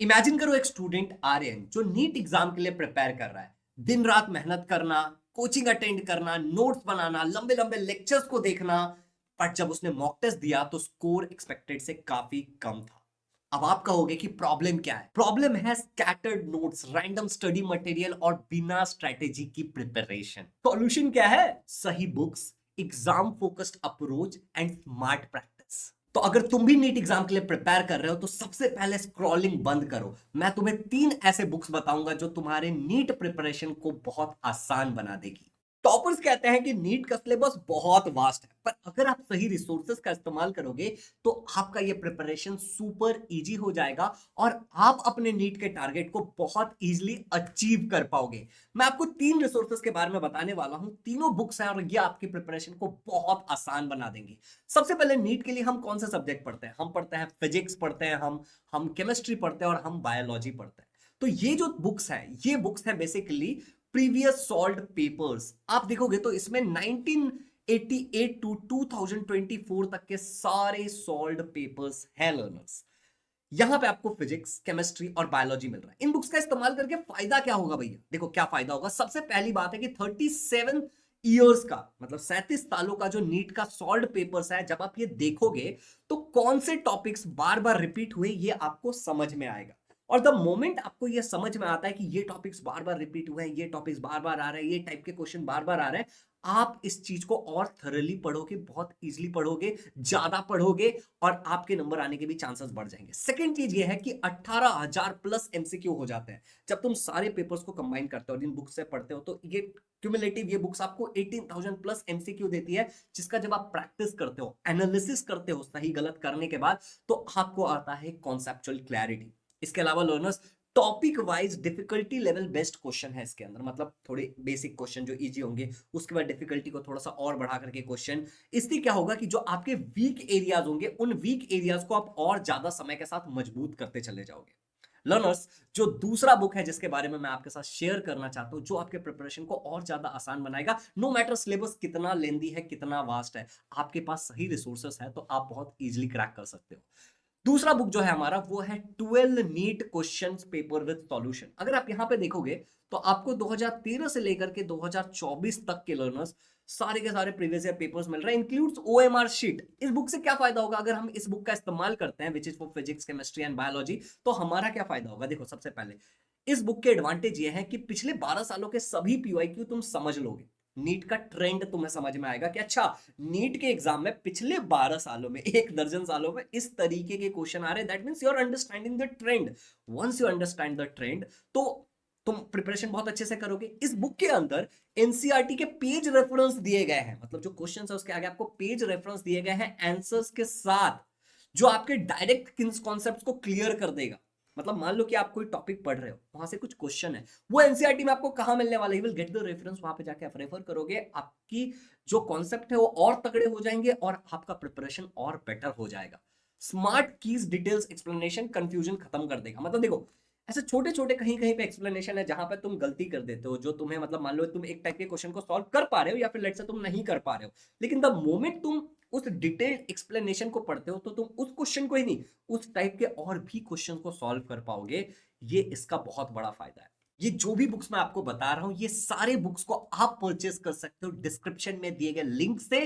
Imagine करो एक student Aryan जो नीट एग्जाम के लिए प्रिपेयर कर रहा है। दिन रात मेहनत करना, कोचिंग अटेंड करना, नोट्स बनाना, लंबे लंबे लेक्चर्स को देखना। पर जब उसने मॉक टेस्ट दिया तो स्कोर एक्सपेक्टेड से काफी कम था। अब आप कहोगे कि प्रॉब्लम क्या है? प्रॉब्लम है scattered notes, random study material और बिना स्ट्रेटेजी की प्रिपरेशन। सॉल्यूशन क्या है? सही books, exam focused approach and smart practice. तो अगर तुम भी नीट एग्जाम के लिए प्रिपेयर कर रहे हो तो सबसे पहले स्क्रॉलिंग बंद करो। मैं तुम्हें 3 ऐसे बुक्स बताऊंगा जो तुम्हारे नीट प्रिपरेशन को बहुत आसान बना देगी। टॉपर्स कहते हैं कि नीट का सिलेबस बहुत वास्ट है, पर अगर आप सही रिसोर्सेज का इस्तेमाल करोगे तो आपका ये प्रिपरेशन सुपर इजी हो जाएगा और आप अपने नीट के टारगेट को बहुत इजीली अचीव कर पाओगे। मैं आपको 3 रिसोर्सेज के बारे में बताने वाला हूं। तीनों बुक्स हैं और ये आपकी प्रिपरेशन को बहुत आसान बना देंगी। सबसे पहले नीट के लिए हम कौन सा सब्जेक्ट पढ़ते हैं? हम पढ़ते हैं फिजिक्स पढ़ते हैं, हम केमिस्ट्री पढ़ते हैं और हम बायोलॉजी पढ़ते हैं। तो ये जो बुक्स हैं, ये बुक्स हैं बेसिकली प्रीवियस सॉल्व्ड पेपर्स। आप देखोगे तो इसमें 1988 टू 2024 तक के सारे सॉल्व्ड पेपर्स हैं लर्नर्स। यहां पे आपको फिजिक्स, केमिस्ट्री और बायोलॉजी मिल रहा है। इन बुक्स का इस्तेमाल करके फायदा क्या होगा भैया? देखो क्या फायदा होगा। सबसे पहली बात है कि 37 ईयर्स का, मतलब 37 सालों का जो नीट का सॉल्व्ड पेपर्स है, जब आप ये देखोगे तो कौन से टॉपिक्स बार बार रिपीट हुए ये आपको समझ में आएगा। और द मोमेंट आपको ये समझ में आता है कि ये टॉपिक्स बार बार रिपीट हुए हैं, ये टॉपिक्स बार बार आ रहे हैं, ये टाइप के क्वेश्चन बार बार आ रहे हैं, आप इस चीज को और थरली पढ़ोगे, बहुत इजीली पढ़ोगे, ज्यादा पढ़ोगे और आपके नंबर आने के भी चांसेस बढ़ जाएंगे। सेकंड चीज ये है कि 18,000 प्लस एमसीक्यू हो जाते हैं जब तुम सारे पेपर्स को कंबाइन करते हो और इन बुक्स से पढ़ते हो। तो ये क्यूमुलेटिव ये बुक्स आपको 18,000 प्लस एमसीक्यू देती है, जिसका जब आप प्रैक्टिस करते हो, एनालिसिस करते हो सही गलत करने के बाद, तो आपको आता है कॉन्सेप्चुअल क्लैरिटी। इसके अलावा learners topic wise difficulty level based question है इसके अंदर, मतलब थोड़े बेसिक क्वेश्चन जो इजी होंगे, उसके बाद डिफिकल्टी को थोड़ा सा और बढ़ा करके क्वेश्चन। इससे क्या होगा कि जो आपके वीक एरियाज होंगे, उन वीक एरियाज को आप और ज्यादा समय के साथ मजबूत करते चले जाओगे। लर्नर्स, जो दूसरा बुक है जिसके बारे में मैं आपके साथ शेयर करना चाहता हूं, जो आपके प्रिपरेशन को और ज्यादा आसान बनाएगा, नो मैटर सिलेबस कितना लेंदी है, कितना वास्ट है, आपके पास सही रिसोर्सेस है तो आप बहुत इजीली क्रैक कर सकते हो। दूसरा बुक जो है हमारा वो है 12 NEET questions paper with solution. अगर आप यहां पे देखोगे तो आपको 2013 से लेकर के 2024 तक के लर्नर्स सारे के सारे प्रीवियस ईयर पेपर्स मिल रहे हैं, इंक्लूड्स ओएमआर शीट। इस बुक से क्या फायदा होगा अगर हम इस बुक का इस्तेमाल करते हैं, which is for physics, chemistry and biology? तो हमारा क्या फायदा होगा? देखो, सबसे पहले इस बुक के एडवांटेज ये है कि पिछले 12 सालों के सभी पीवाईक्यू तुम समझ लोगे। नीट का ट्रेंड तुम्हें समझ में आएगा कि अच्छा, नीट के एग्जाम में पिछले 12 सालों में, एक दर्जन सालों में इस तरीके के क्वेश्चन आ रहे हैं। That means you are understanding the trend. Once you understand the trend तो तुम प्रिपरेशन बहुत अच्छे से करोगे। इस बुक के अंदर एनसीईआरटी के पेज रेफरेंस दिए गए हैं, मतलब जो क्वेश्चन है उसके आगे आपको पेज रेफरेंस दिए गए हैं आंसर्स के साथ, जो आपके डायरेक्ट कॉन्सेप्ट्स को क्लियर कर देगा। मतलब मान लो कि आप कोई टॉपिक पढ़ रहे हो, वहां से कुछ क्वेश्चन है, वो एनसीईआरटी में आपको कहां मिलने वाला है? You will get the reference, वहां पे जाके आप रेफर करोगे, आपकी जो कॉन्सेप्ट है वो और तगड़े हो जाएंगे और आपका प्रिपरेशन और बेटर हो जाएगा। Smart keys details explanation confusion खत्म कर देगा। मतलब देखो, ऐसे छोटे छोटे कहीं कहीं पे एक्सप्लेनेशन है जहां पे तुम गलती कर देते हो, जो तुम्हें, मतलब मान लो तुम एक टाइप के क्वेश्चन को सॉल्व कर पा रहे हो या फिर लेट से तुम नहीं कर पा रहे हो, लेकिन द मोमेंट तुम उस डिटेल्ड एक्सप्लेनेशन को पढ़ते हो तो तुम उस क्वेश्चन को ही नहीं, उस टाइप के और भी क्वेश्चन को सॉल्व कर पाओगे। ये इसका बहुत बड़ा फायदा है। ये जो भी बुक्स मैं आपको बता रहा हूं, ये सारे बुक्स को आप परचेस कर सकते हो डिस्क्रिप्शन में दिए गए लिंक से,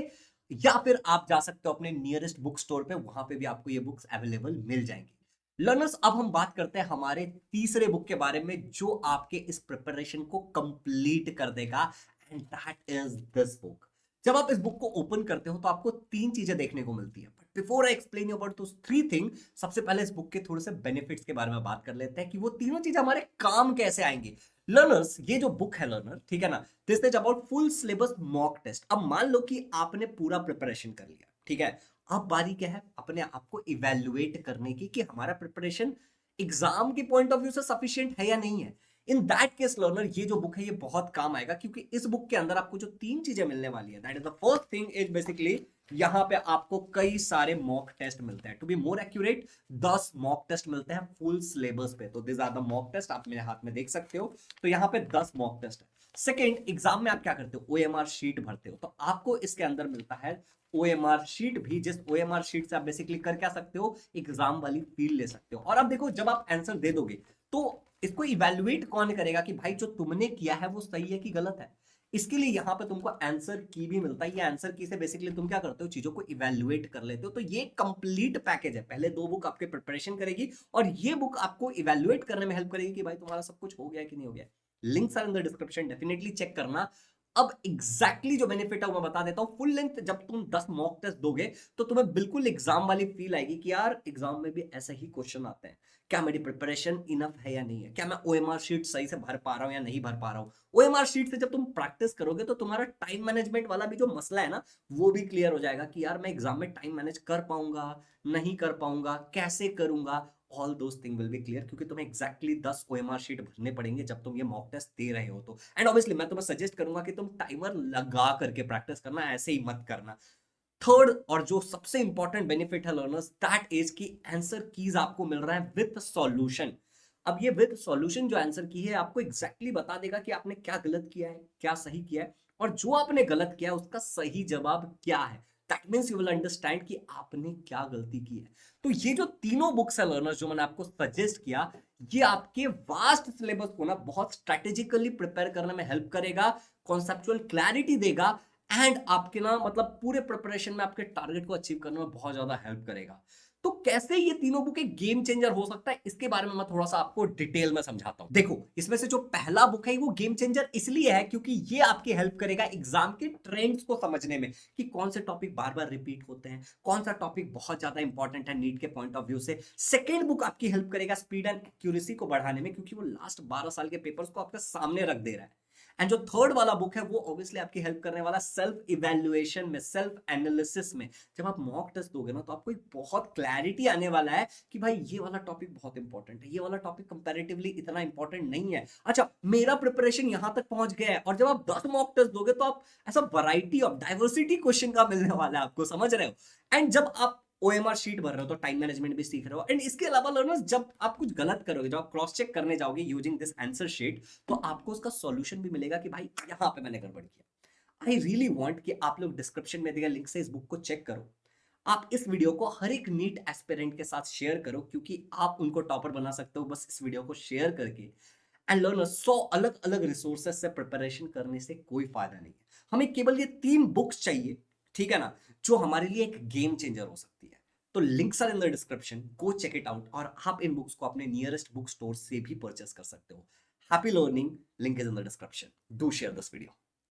या फिर आप जा सकते हो अपने नियरेस्ट बुक स्टोर पे, वहां पे भी आपको ये बुक्स अवेलेबल मिल जाएंगी। लर्नर्स, अब हम बात करते हैं हमारे तीसरे बुक के बारे में जो आपके इस प्रिपरेशन को कंप्लीट कर देगा, and that is this book. जब आप इस बुक को ओपन करते हो तो आपको 3 चीजें देखने को मिलती है, but before I explain you about those 3 thing, सबसे पहले इस बुक के थोड़े से बेनिफिट्स के बारे में बात कर लेते हैं कि वो तीनों चीजें हमारे काम कैसे आएंगी। लर्नर्स, ये जो बुक है लर्नर, ठीक है ना, this is about full syllabus mock test. अब मान लो कि आपने पूरा प्रिपरेशन कर लिया, ठीक है, अब बारी क्या है अपने आप को इवेल्युएट करने की कि हमारा प्रिपरेशन एग्जाम के पॉइंट ऑफ व्यू से सफिशिएंट है या नहीं है। इन दैट केस लर्नर, ये जो बुक है ये बहुत काम आएगा, क्योंकि इस बुक के अंदर आपको जो 3 चीजें मिलने वाली है, that is the first thing is basically, यहां पे आपको कई सारे मॉक टेस्ट मिलते हैं। To be more accurate, 10 mock test मिलते हैं फुल सिलेबस पे। तो this are the mock test, आप मेरे हाथ में देख सकते हो। तो यहाँ पे 10 मॉक टेस्ट है। सेकेंड, एग्जाम में आप क्या करते हो? ओएमआर शीट भरते हो, तो आपको इसके अंदर मिलता है OMR शीट भी, जिस OMR शीट से आप बेसिकली कर क्या सकते हो, एग्जाम वाली फील ले सकते हो। और अब देखो जब आप आंसर दे दोगे तो इसको इवेल्युएट कौन करेगा कि भाई जो तुमने किया है वो सही है कि गलत है। इसके लिए यहां पे तुमको आंसर की भी मिलता है। ये आंसर की से बेसिकली तुम क्या करते हो, चीजों को इवेल्युएट कर लेते हो। तो ये कंप्लीट पैकेज है। पहले 2 बुक आपके प्रिपरेशन करेगी और ये बुक आपको इवेल्युएट करने में हेल्प करेगी कि भाई तुम्हारा सब कुछ हो गया कि नहीं हो गया। Links are in the description, definitely check करना। अब एग्जैक्टली जो बेनिफिट है वो मैं बता देता हूं। फुल लेंथ जब तुम 10 मॉक टेस्ट दोगे तो तुम्हें बिल्कुल एग्जाम वाली फील आएगी कि यार एग्जाम में भी ऐसे ही क्वेश्चन आते हैं। क्या मेरी प्रिपरेशन इनफ है या नहीं है, क्या मैं OMR शीट सही से भर पा रहा हूं या नहीं भर पा रहा हूं। OMR शीट से जब तुम प्रैक्टिस करोगे तो तुम्हारा टाइम मैनेजमेंट वाला भी जो मसला है ना, वो भी क्लियर हो जाएगा कि यार मैं एग्जाम में टाइम मैनेज कर पाऊंगा, नहीं कर पाऊंगा, कैसे करूंगा। All those thing will be clear, क्योंकि तुम्हें एग्जैक्टली 10 OMR शीट भरने पड़ेंगे जब तुम ये मॉक टेस्ट दे रहे हो तो। एंड ऑब्वियसली मैं तुम्हें सजेस्ट करूंगा कि तुम टाइमर लगा करके प्रैक्टिस करना, ऐसे ही मत करना। थर्ड और जो सबसे इंपॉर्टेंट बेनिफिट है लर्नर्स, दैट इज कि आंसर कीज आपको मिल रहा है विद सॉल्यूशन। अब ये विद सॉल्यूशन जो आंसर की है आपको एग्जैक्टली बता देगा कि आपने क्या गलत किया है, क्या सही किया है, और जो आपने गलत किया है उसका सही जवाब क्या है। That means you will understand कि आपने क्या गलती की है। तो ये जो तीनों बुक्स है लर्नर्स जो मैंने आपको सजेस्ट किया, ये आपके वास्ट सिलेबस को ना बहुत स्ट्रेटेजिकली प्रिपेयर करने में हेल्प करेगा, कॉन्सेप्चुअल क्लैरिटी देगा, एंड आपके ना मतलब पूरे प्रिपरेशन में आपके टारगेट को अचीव करने में बहुत ज्यादा हेल्प करेगा। तो कैसे ये तीनों बुक एक गेम चेंजर हो सकता है, इसके बारे में मैं थोड़ा सा आपको डिटेल में समझाता हूं। देखो इसमें से जो पहला बुक है वो गेम चेंजर इसलिए है क्योंकि ये आपकी हेल्प करेगा एग्जाम के ट्रेंड्स को समझने में कि कौन से टॉपिक बार बार रिपीट होते हैं, कौन सा टॉपिक बहुत ज्यादा इंपॉर्टेंट है नीट के पॉइंट ऑफ व्यू से। सेकेंड बुक आपकी हेल्प करेगा स्पीड एंड एक्यूरेसी को बढ़ाने में, क्योंकि वो लास्ट 12 साल के पेपर्स को आपके सामने रख दे रहा है। एंड जो थर्ड वाला बुक है वो ऑब्वियसली आपकी हेल्प करने वाला सेल्फ इवैल्यूएशन में, सेल्फ एनालिसिस में। जब आप मॉक टेस्ट दोगे ना तो आपको एक बहुत क्लैरिटी आने वाला है कि भाई ये वाला टॉपिक बहुत इंपॉर्टेंट है, ये वाला टॉपिक कंपैरेटिवली इतना इंपॉर्टेंट नहीं है। अच्छा मेरा प्रिपरेशन यहां तक पहुंच गया है। और जब आप 10 मॉक टेस्ट दोगे तो आप ऐसा वैरायटी ऑफ डाइवर्सिटी क्वेश्चन का मिलने वाला है आपको, समझ रहे हो। एंड जब आप OMR शीट भर रहे हो तो टाइम मैनेजमेंट भी सीख रहे हो। एंड इसके अलावा लर्नर्स जब आप कुछ गलत करोगे, जब आप क्रॉस चेक करने जाओगे यूजिंग दिस आंसर शीट, तो आपको उसका सॉल्यूशन भी मिलेगा कि भाई यहां पे मैंने गड़बड़ किया। आई रियली वांट कि आप लोग डिस्क्रिप्शन में दिए लिंक से इस बुक को चेक करो। आप इस वीडियो को हर एक नीट एस्पिरेंट के साथ शेयर करो, क्योंकि आप उनको टॉपर बना सकते हो बस इस वीडियो को शेयर करके। एंड लर्नर्स 100 अलग अलग रिसोर्सेज से प्रिपरेशन करने से कोई फायदा नहीं है। हमें केवल ये 3 बुक्स चाहिए, ठीक है ना, जो हमारे लिए एक गेम चेंजर हो सकती है। तो links are in the description, go check it out. और आप इन बुक्स को अपने नियरेस्ट बुक स्टोर से भी परचेस कर सकते हो। Happy learning, link is in the description. Do share this video.